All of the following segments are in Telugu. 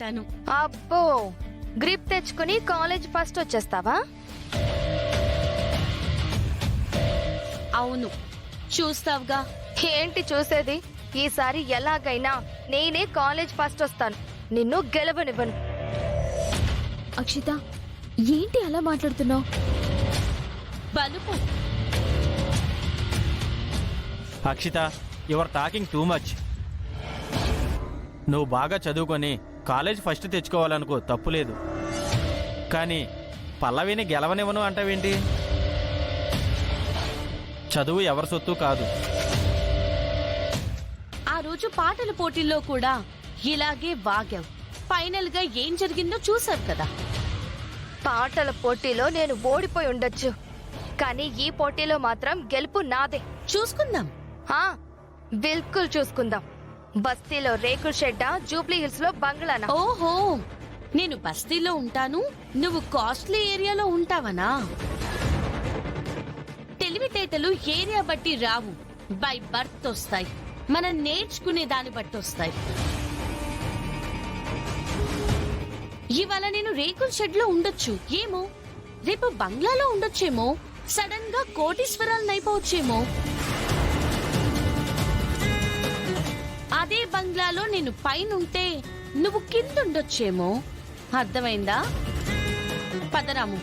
ఉంటాను. అబ్బో, గ్రిప్ తెచ్చుకుని కాలేజ్ ఫస్ట్ వచ్చేస్తావా? అవును, చూస్తావుగా. ఏంటి చూసేది? ఈసారి ఎలాగైనా నేనే కాలేజ్ ఫస్ట్ వస్తాను, నిన్ను గెలవనివ్వను. అక్షిత, ఏంటి అలా మాట్లాడుతున్నావు? బలుపు. Akshita, your talking too much. నువ్వు బాగా చదువుకొని కాలేజ్ ఫస్ట్ తెచ్చుకోవాలనుకో, తప్పులేదు. కానీ పల్లవిని గెలవనివ్వను అంటావేంటి? చదువు ఎవరి సొత్తు కాదు. ఆ రోజు పాటల పోటీల్లో కూడా ఇలాగే వాగావు. ఫైనల్ గా ఏం జరిగిందో చూసావు కదా. పాటల పోటీలో నేను ఓడిపోయి ఉండొచ్చు, కానీ ఈ పోటీలో మాత్రం గెలుపు నాదే. చూసుకుందాం. బిల్కుల్ చూసుకుందాం. బస్తీలో రేకుల షెడ్డా, జూబ్లీ హిల్స్ లో బంగ్లానా? ఓహో, నేను బస్తీలో ఉంటాను, నువ్వు కాస్ట్లీ ఏరియాలో ఉంటావనా? తెలివితేటలు ఏరియా బట్టి రావు, బై బర్త్ వస్తాయి. మనం నేర్చుకునే దాన్ని బట్టి వస్తాయి. ఇవాళ నేను రేకుల షెడ్ లో ఉండొచ్చు, ఏమో. రేపు బంగ్లాలో ఉండొచ్చేమో. సడన్ గా కోటీశ్వరాలనైపోవచ్చేమో. అదే బంగ్లాలో నేను పైనుంటే నువ్వు కిందుండొచ్చేమో. అర్థమైందా? పదరాము.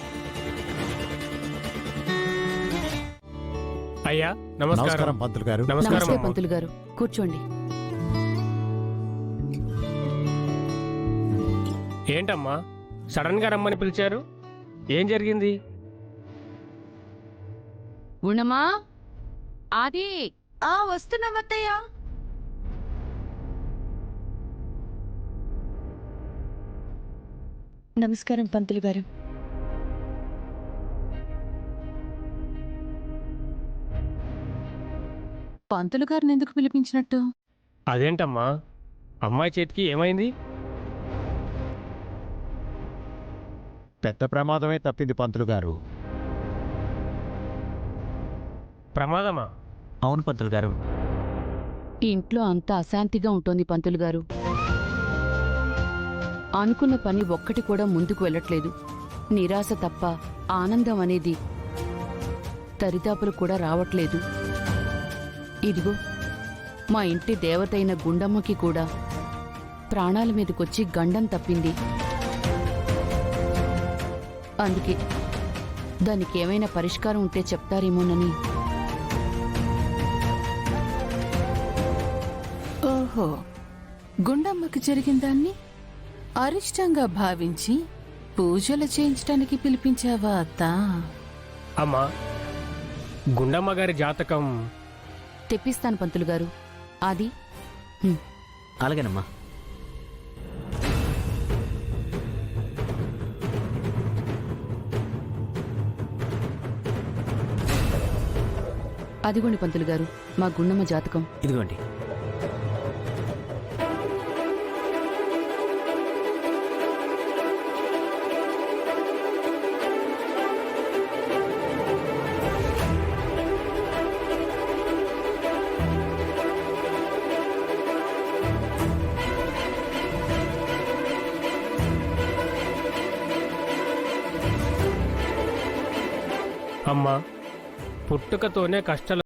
అయ్యా నమస్కారం పంతులు గారు. నమస్తే పంతులు గారు, కూర్చోండి. ఏంటమ్మా సడన్ గా రమ్మని పిలిచారు? ఏం జరిగింది? గుణమా, అది వస్తున్నావత్తయ్యా. నమస్కారం పంతులు గారు. పంతులు గారిని ఎందుకు పిలిపించినట్టు? అదేంటమ్మా, అమ్మాయి చేతికి ఏమైంది? పెద్ద ప్రమాదమే తప్పింది పంతులు గారు. ప్రమాదమా? అవును పంతులు గారు. ఇంట్లో అంతా అశాంతిగా ఉంటుంది పంతులు గారు. అనుకున్న పని ఒక్కటి కూడా ముందుకు వెళ్ళట్లేదు. నిరాశ తప్ప ఆనందం అనేది దరిదాపులు కూడా రావట్లేదు. ఇదిగో, మా ఇంటి దేవతైన గుండమ్మకి కూడా ప్రాణాల మీదకొచ్చి గండం తప్పింది. అందుకే దానికి ఏమైనా పరిష్కారం ఉంటే చెప్తారేమోనని. ఓహో, గుండమ్మకి జరిగిన దాన్ని అరిష్టంగా భావించి పూజలు చేయించడానికి పిలిపించావా అత్తా? అమ్మా, గుండమ్మ గారి జాతకం తెప్పిస్తాను పంతులు గారు. అది అలాగేనమ్మా. అదిగోండి పంతులు గారు, మా గుండమ్మ జాతకం. ఇదిగోండి. అమ్మా, పుట్టుకతోనే కష్టాలు.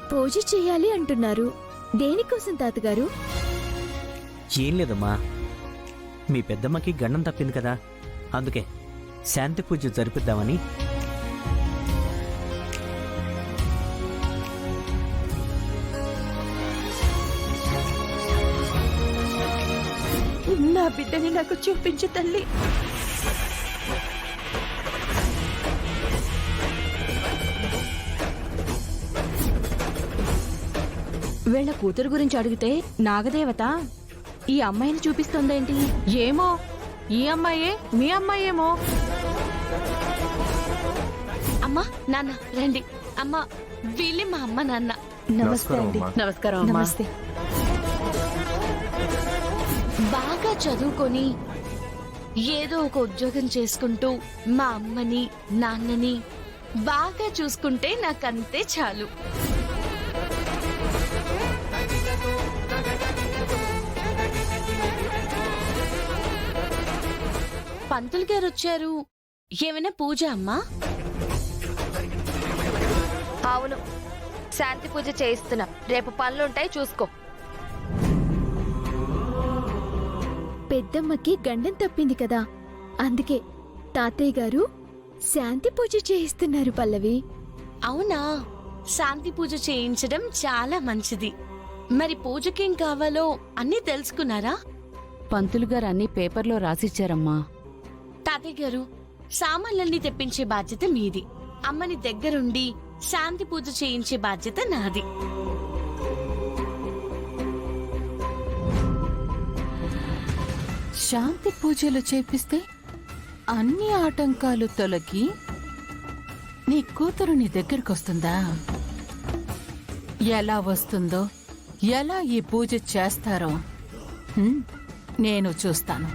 పూజ చెయ్యాలి అంటున్నారు, దేనికోసం తాతగారు? ఏం లేదమ్మా, మీ పెద్దమ్మకి గండం తప్పింది కదా, అందుకే శాంతి పూజ జరిపిద్దామని. నా బిడ్డని నాకు చూపించు తల్లి. వీళ్ళ కూతురు గురించి అడిగితే నాగదేవత ఈ అమ్మాయిని చూపిస్తోందేంటి? ఏమో ఈ అమ్మాయే మీ అమ్మాయేమో. అమ్మా నాన్న రండి. అమ్మా వీళ్ళే మా అమ్మ నాన్న. నమస్తే అండి. నమస్కారం అమ్మా. నమస్తే. బాగా చదువుకొని ఏదో ఒక ఉద్యోగం చేసుకుంటూ మా అమ్మని నాన్నని బాగా చూసుకుంటే నాకంతే చాలు. పంతులు గారు వచ్చారు. ఏమైనా పూజ అమ్మా? అవును, శాంతి పూజ చేయిస్తున్నా. రేపు పనులుంటాయి, చూసుకో. పెద్దమ్మకి గండం తప్పింది కదా, అందుకే తాతయ్య గారు శాంతి పూజ చేయిస్తున్నారు పల్లవి. అవునా? శాంతి పూజ చేయించడం చాలా మంచిది. మరి పూజకేం కావాలో అన్నీ తెలుసుకున్నారా? పంతులు గారు అన్ని పేపర్లో రాసిచ్చారమ్మా. తాతయ్య గారు, సామాన్లన్నీ తెప్పించే బాధ్యత మీది. అమ్మని దగ్గరుండి శాంతి పూజ చేయించే బాధ్యత నాది. శాంతి పూజలు చేపిస్తే అన్ని ఆటంకాలు తొలగి నీ కూతురు నీ దగ్గరకొస్తుందా? ఎలా వస్తుందో, ఎలా ఈ పూజ చేస్తారో నేను చూస్తాను.